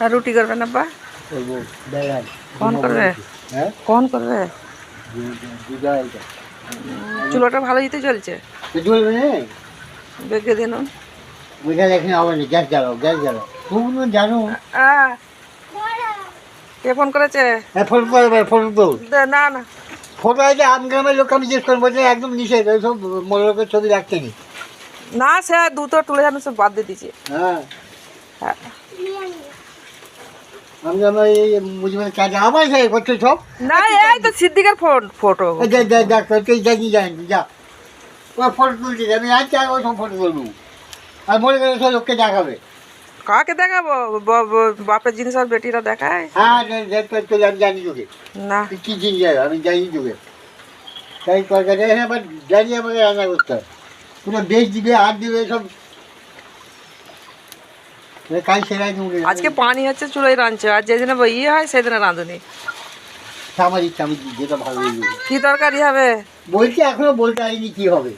আর রুটি করবে না বা কখন করবে? কখন করবে? চুলোটা ভালো দিতে চলছে, বেগে দিন। জানো কে ফোন করেছে? ফোন করবে, ফোন তো না না, ফটো আছে আমগ্রামের লোক, আমি জিজ্ঞেস করবো বলছে একদম নিষেধ ওইসব লোকের ছবি রাখতে নি। না সে দুটো তুলে জানো সব বাদ দিয়ে দিচ্ছে। হ্যাঁ হ্যাঁ আমি এই মুজিবের কাজ আমার সাথে করছে সব। না এই তো সিদ্দিকের ফটো। দেখ তুই জানি জানি যা তোমার ফটো তুলতে আমি আজকে আর ওই সব ফটো তুলবো, আর মনে করে সব লোককে দেখাবে। কাকে দেখাবো? বাপের জিনিস আর বেটিরা দেখায়। হ্যাঁ আমি জানি তোকে না কি জিনিস আমি জানি তোকে, তাই তরকারি এখানে আবার জানি আমাকে রান্না করতে হয়, পুরো বেশ দিবে হাত দিবে সব কাজ সেরাই দেবো। আজকে পানি হচ্ছে চুলোয় রাঁধছে, আর যেদিনে ইয়ে হয় সেদিনে রাঁধুনি। আমার ইচ্ছা, আমি যেটা ভালো কি তরকারি হবে বলছি, এখনো বলতে পারিনি কি হবে।